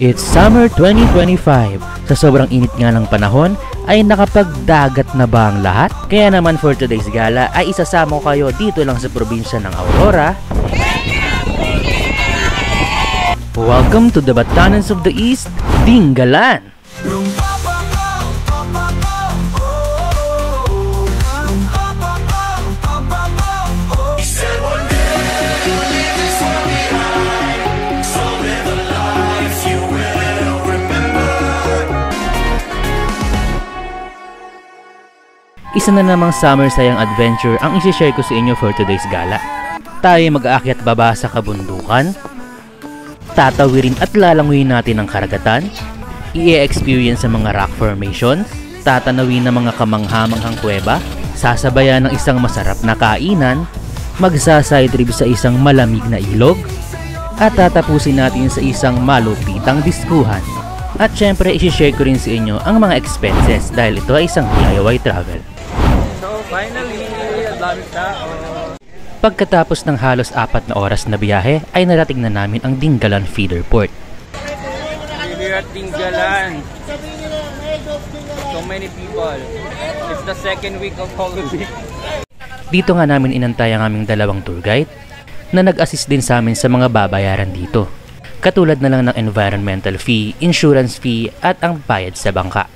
It's summer 2025. Sa sobrang init nga ng panahon, ay nakapagdagat na ba ang lahat? Kaya naman for today's gala ay isasama ko kayo dito lang sa probinsya ng Aurora. Welcome to the Batanes of the East, Dingalan! Isa na namang summer sayang adventure ang isi-share ko sa inyo for today's gala. Tayo mag-aakyat baba sa kabundukan, tatawirin at lalanguyin natin ang karagatan, i-experience ang mga rock formations, tatanawin ng mga kamanghamanghang kuweba, sasabayan ng isang masarap na kainan, magsa-side trip sa isang malamig na ilog, at tatapusin natin sa isang malupitang diskuhan. At syempre, isi-share ko rin sa inyo ang mga expenses dahil ito ay isang DIY travel. Finally, ang daming tao. Pagkatapos ng halos 4 na oras na biyahe, ay narating na namin ang Dingalan Feeder Port. We're at Dingalan. So many people. It's the second week of Holy Week. Dito nga namin inantay ang aming dalawang tour guide na nag-assist din sa amin sa mga babayaran dito. Katulad na lang ng environmental fee, insurance fee, at ang bayad sa bangka.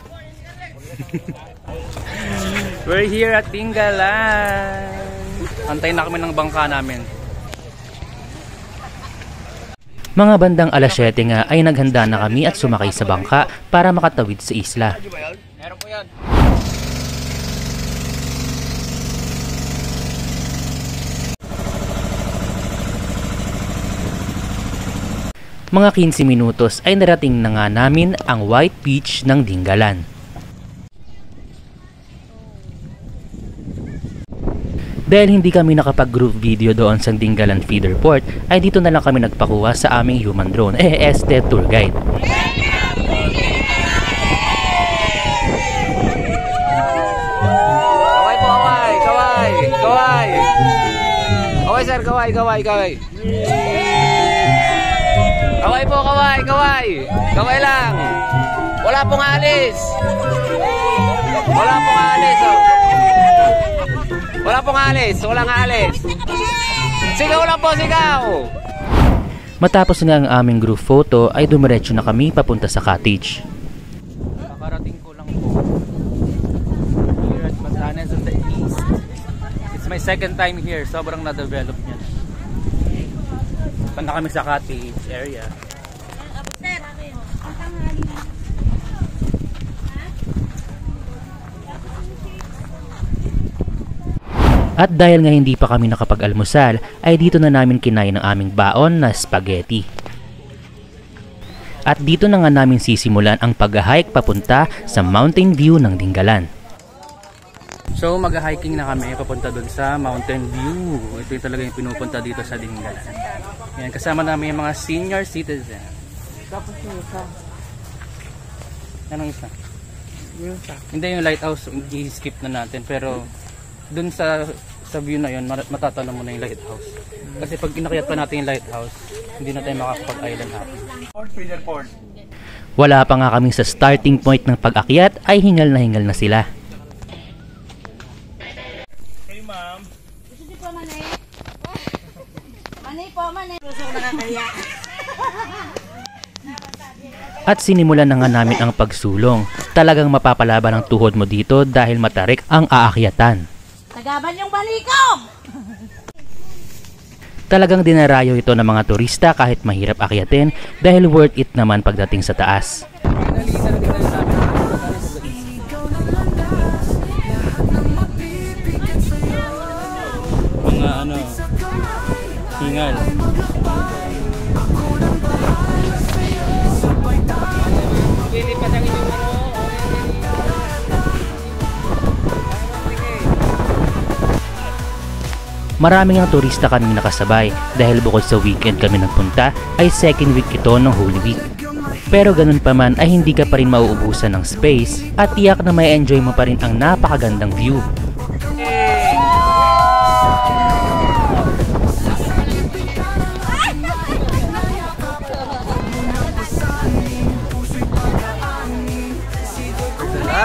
We're here at Dingalan. Antayin na kami ng bangka namin. Mga bandang alas 7 nga ay naghanda na kami at sumakay sa bangka para makatawid sa isla. Meron po yan. Mga 15 minutos ay narating na nga namin ang White Beach ng Dingalan. Dahil hindi kami nakapag-group video doon sa Dingalan Feeder Port, ay dito na lang kami nagpakuha sa aming human drone, este tour guide. Kaway po, kaway! Kaway! Kaway! Kaway sir, kaway, kaway, kaway! Kaway po, kaway, kaway! Kaway lang! Wala pong alis! Wala pong alis, oh! Wala pong alis! Walang alis! Sigaw lang po, sigaw! Matapos nga ang aming group photo ay dumiretso na kami papunta sa cottage. Nakarating ko lang po. Here at Batanes of the East. It's my second time here. Sobrang na-develop niya. Punta kami sa cottage area. At dahil nga hindi pa kami nakapag-almusal, ay dito na namin kinain ang aming baon na spaghetti. At dito na nga namin sisimulan ang pag-hike papunta sa Mountain View ng Dingalan. So mag-hiking na kami papunta dun sa Mountain View. Ito yung talaga yung pinupunta dito sa Dingalan. Yan, kasama namin yung mga senior citizen. Tapos yung isa. Anong isa? Yung isa. Hindi, yung lighthouse, i-skip na natin. Pero dun sa view na yun, matatanong mo na yung lighthouse. Kasi pag inakyat pa natin yung lighthouse, hindi na tayo makakapag-island hopping. Wala pa nga kami sa starting point ng pag-akyat, ay hingal na sila. Hey ma'am. Gusto di po manay? Manay po, manay. Gusto ko nakakaya. At sinimulan na nga namin ang pagsulong. Talagang mapapalaban ang tuhod mo dito dahil matarik ang aakyatan. Tagaban yung balikong! Talagang dinarayo ito ng mga turista kahit mahirap akyatin dahil worth it naman pagdating sa taas. Mga ano, hingal. Maraming ang turista kaming nakasabay dahil bukod sa weekend kami nagpunta ay second week ito ng Holy Week. Pero ganun pa man ay hindi ka pa rin mauubusan ng space at tiyak na may enjoy mo pa rin ang napakagandang view.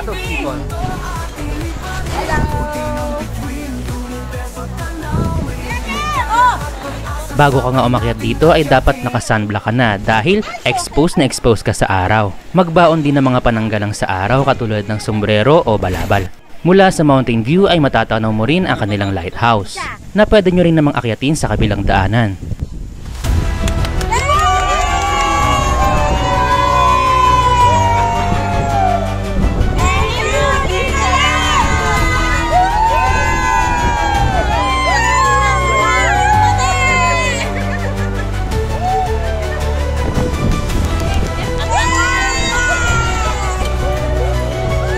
lot of people. Bago ka nga umakyat dito ay dapat naka-sunblock ka na dahil exposed na exposed ka sa araw. Magbaon din ng mga pananggalang sa araw katulad ng sombrero o balabal. Mula sa Mountain View ay matatanaw mo rin ang kanilang lighthouse na pwede nyo rin namang akyatin sa kabilang daanan.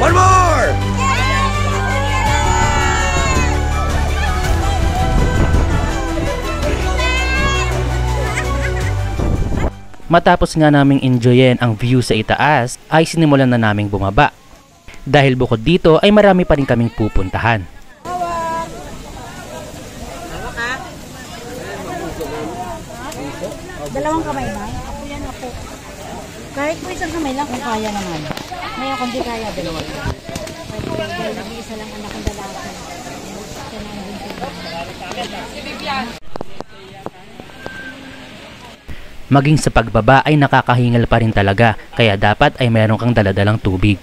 One more! Matapos nga naming enjoyin ang view sa itaas, ay sinimulan na naming bumaba. Dahil bukod dito ay marami pa rin kaming pupuntahan. Dalawang kamay ba? Ako yan ako. Kahit po isang kamay lang kung kaya naman. Ngayon kung di kaya, dalawa. Dahil nag-iisa lang anak ng lalaki. Siya na ang Maging sa pagbaba ay nakakahingal pa rin talaga, kaya dapat ay meron kang daladalang tubig.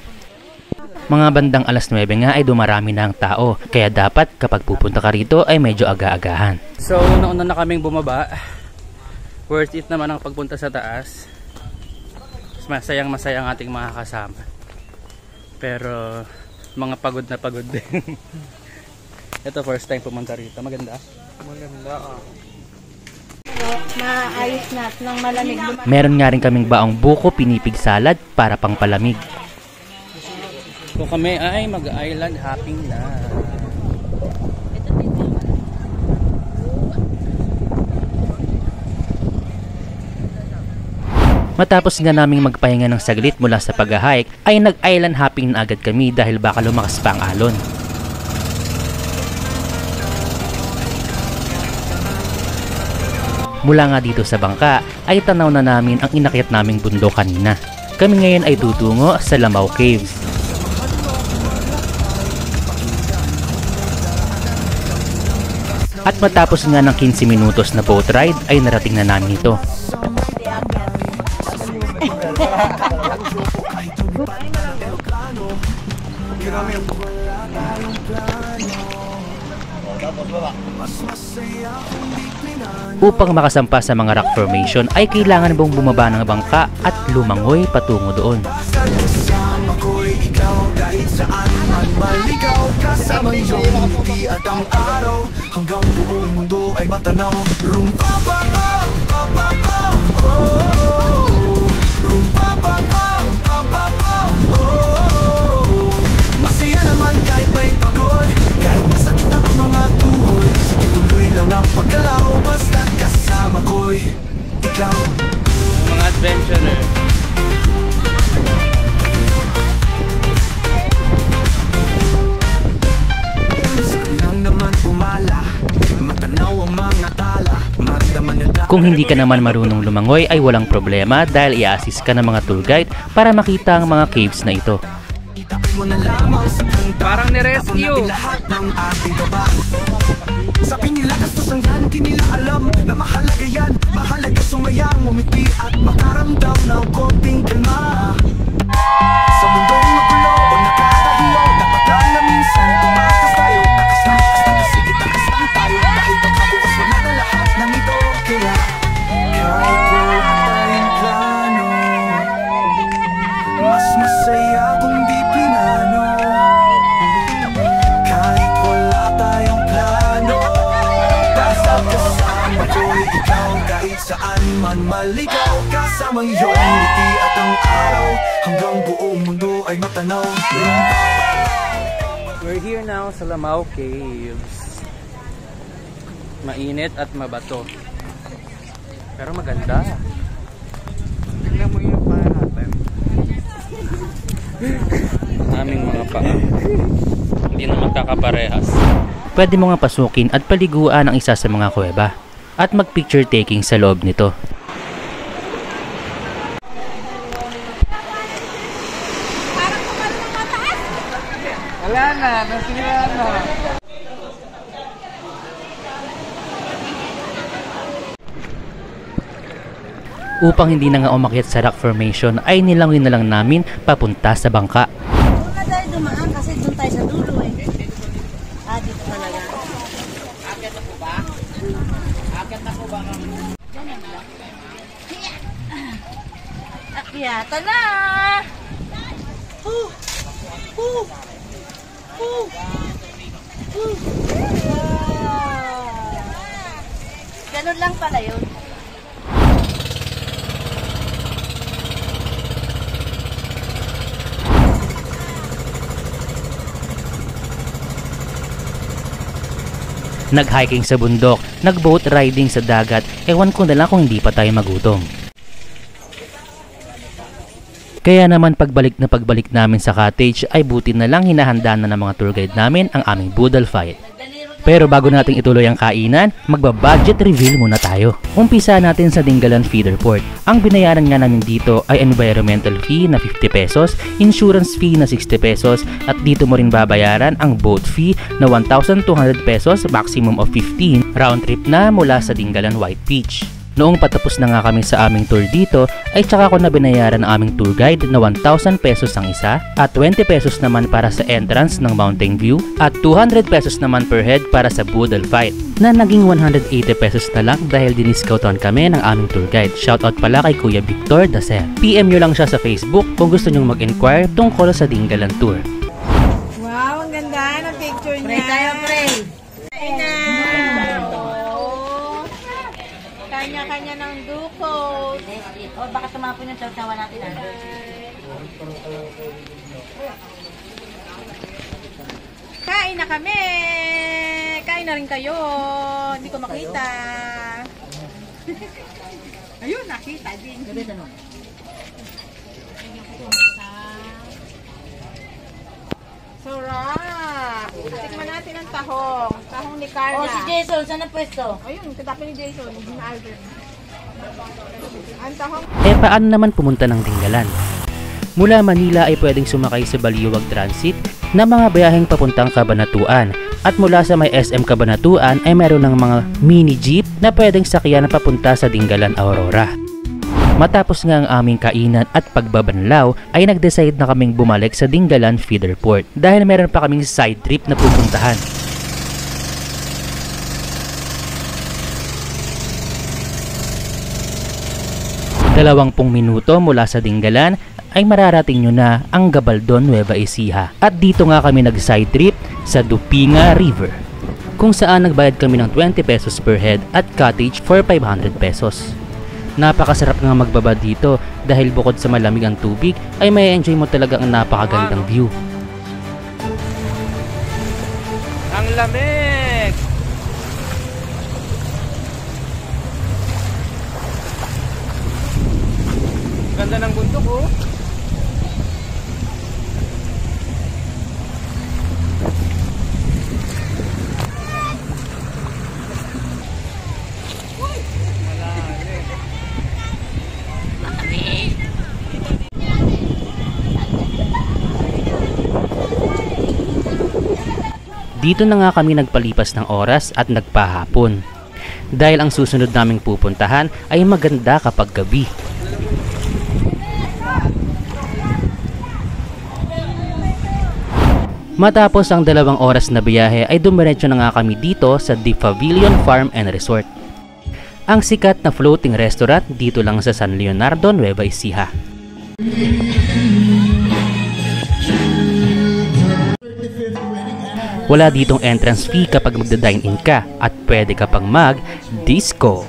Mga bandang alas 9 nga ay dumarami na ang tao, kaya dapat kapag pupunta ka rito ay medyo aga-agahan. So, nauna na kaming bumaba. Worth it naman ang pagpunta sa taas. Masayang masaya ang ating mga kasama. Pero, mga pagod na pagod din. Ito, first time pumunta rito. Maganda? Maganda, maayos na at nang malamig. Meron nga rin kaming baong buko pinipig salad para pang palamig. So kami ay mag-island hopping na. Matapos nga naming magpahinga ng saglit mula sa pag-hike, ay nag-island hopping na agad kami dahil baka lumakas pa ang alon. Mula nga dito sa bangka ay tanaw na namin ang inakyat naming bundok kanina. Kami ngayon ay tutungo sa Lamau Caves. At matapos nga ng 15 minutos na boat ride ay narating na namin ito. Upang makasampa sa mga rock formation ay kailangan mong bumaba ng bangka at lumangoy patungo doon. Masaya naman kahit may pagod, kahit masakit ang mga tuhod. Tuloy lang ang paggalaw, basta kasama ko'y ikaw. Mga adventurer. Kung hindi ka naman marunong lumangoy ay walang problema dahil i-assist ka ng mga tour guide para makita ang mga caves na ito. Parang ni-rescue. Sabi nila gastos ang yan, di nila alam na mahalaga yan. Mahalaga sumayang, umiti at makaramdam ng konting kalma. Sa mundong magulo o nakakahilo, dapat lang na minsan tumakas tayo. Takas lang tayo, dahil pagkabukas wala na lahat ng ito. Kaya kahit wala tayong plano, mas masaya kung di plinano. Kahit wala tayong plano, basta kasama ko'y ikaw. Kahit saan man maligaw, kasama yung ngiti at ang araw, hanggang buong mundo ay matanaw. We're here now sa Lamau Caves. Mainit at mabato. Pero maganda. Tingnan mo yung paa natin. Aming mga paa. Hindi na magkakaparehas. Pwede mo nga pasukin at paliguan ang isa sa mga kuweba at mag-picture taking sa loob nito. Wala na, nasira na. Upang hindi na nga umakyat sa rock formation ay nilangin na lang namin papunta sa bangka. Huwag na tayo dumaan kasi doon tayo sa dulo eh. Dito talaga. Akyat na po ba? Akyat na po ba? Akyata na! Ganun lang pala yun. Nag-hiking sa bundok, nag-boat riding sa dagat, ewan ko na lang kung hindi pa tayo magutom. Kaya naman pagbalik namin sa cottage ay buti na lang hinahanda na ng mga tour guide namin ang aming boodle fight. Pero bago natin ituloy ang kainan, magba-budget reveal muna tayo. Umpisa natin sa Dingalan Feeder Port. Ang binayaran nga namin dito ay environmental fee na 50 pesos, insurance fee na 60 pesos, at dito mo rin babayaran ang boat fee na 1,200 pesos, maximum of 15, round trip na mula sa Dingalan White Beach. Noong patapos na nga kami sa aming tour dito, ay tsaka ko na binayaran ang aming tour guide na 1,000 pesos ang isa at 20 pesos naman para sa entrance ng Mountain View at 200 pesos naman per head para sa boodle fight na naging 180 pesos na lang dahil diniscountan kami ng aming tour guide. Shoutout pala kay Kuya Victor Dacer. PM nyo lang siya sa Facebook kung gusto nyong mag-inquire tungkol sa Dingalan Tour. Wow, ang ganda ng picture niya. Pray tayo, pray. Kanya-kanya ng dukot. O baka tumapon yung tawa natin. Kain na kami. Kain na rin kayo. Hindi ko makita. Ayun, nakita din. Sarap. Tikman natin ang tahong. Tahong ni Carla. O si Jason, saan ang pwesto? Ayun, katapin ni Jason. Hindi na Alvin. Ang tahong. Paano naman pumunta ng Dingalan? Mula Manila ay pwedeng sumakay sa Baliwag Transit na mga biyaheng papuntang Cabanatuan. At mula sa may SM Cabanatuan ay meron ng mga mini jeep na pwedeng sakyan na papunta sa Dingalan Aurora. Matapos nga ang aming kainan at pagbabanlaw ay nag-decide na kaming bumalik sa Dingalan Feeder Port dahil meron pa kaming side trip na pupuntahan. 20 minuto mula sa Dingalan ay mararating nyo na ang Gabaldon, Nueva Ecija. At dito nga kami nag-side trip sa Dupinga River, kung saan nagbayad kami ng 20 pesos per head at cottage for 500 pesos. Napakasarap nga magbaba dito dahil bukod sa malamig ang tubig ay may enjoy mo talaga ang napakagandang view. Ang lamig! Ganda ng bundok oh. Dito na nga kami nagpalipas ng oras at nagpahapon. Dahil ang susunod naming pupuntahan ay maganda kapag gabi. Matapos ang 2 oras na biyahe ay dumiretso na nga kami dito sa The Pavilion Farm and Resort. Ang sikat na floating restaurant dito lang sa San Leonardo, Nueva Ecija. Wala ditong entrance fee kapag magda-dine-in ka at pwede ka pang mag-disco.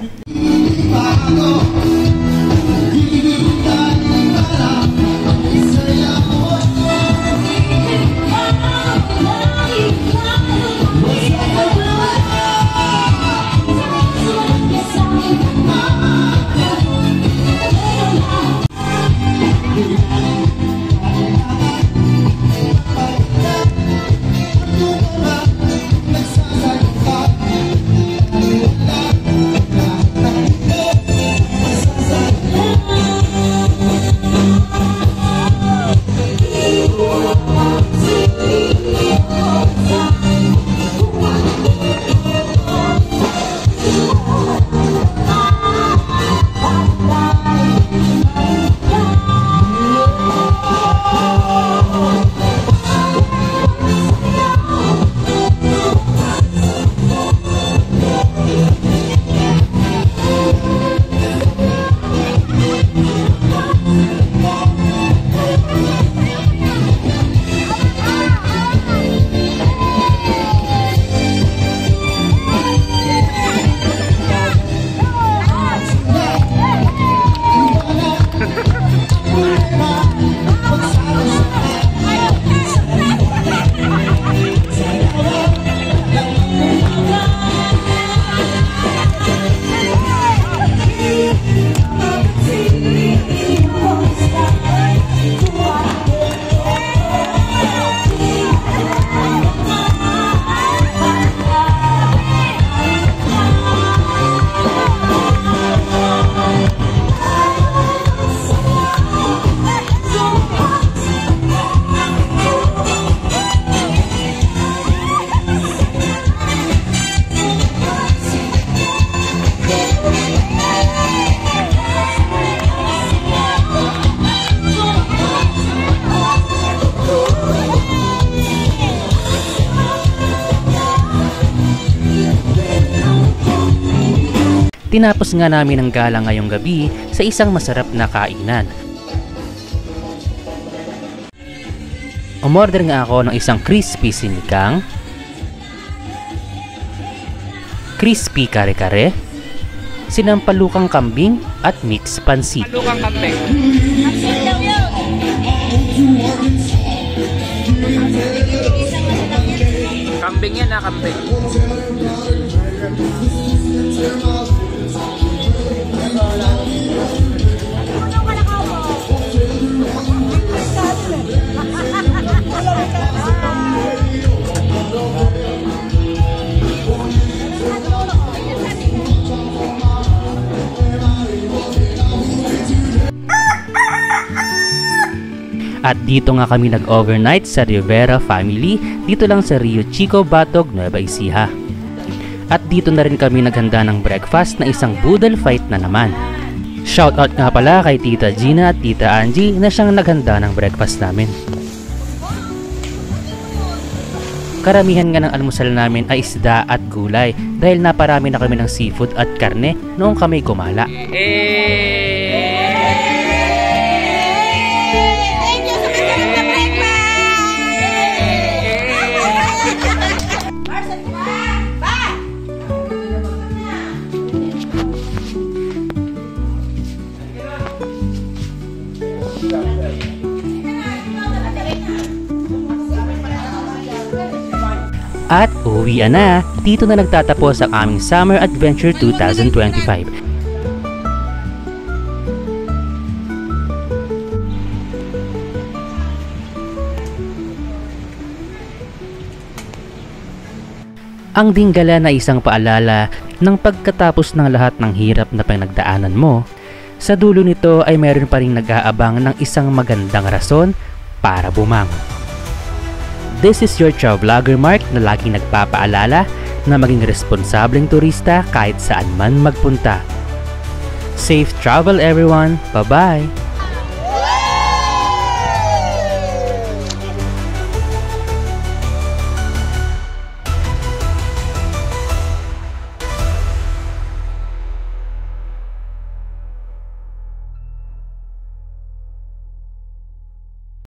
Tinapos nga namin ang gala ngayong gabi sa isang masarap na kainan. Umorder nga ako ng isang crispy sinigang, crispy kare-kare, sinampalukang kambing at mixed pansit. Lukang kambing. Kambing yan na kambing. At dito nga kami nag-overnight sa Rivera Family, dito lang sa Rio Chico, Batog, Nueva Ecija. At dito na rin kami naghanda ng breakfast na isang boodle fight na naman. Shoutout nga pala kay Tita Gina at Tita Angie na siyang naghanda ng breakfast namin. Karamihan nga ng almusal namin ay isda at gulay dahil naparami na kami ng seafood at karne noong kami gumala. At uwi na! Dito na nagtatapos ang aming Summer Adventure 2025. Ang dinggala na isang paalala ng pagkatapos ng lahat ng hirap na pinagdaanan mo, sa dulo nito ay meron pa rin nag-aabang ng isang magandang rason para bumangon. This is your Chow Vlogger Mark na laging nagpapaalala na maging responsableng turista kahit saan man magpunta. Safe travel everyone! Bye-bye!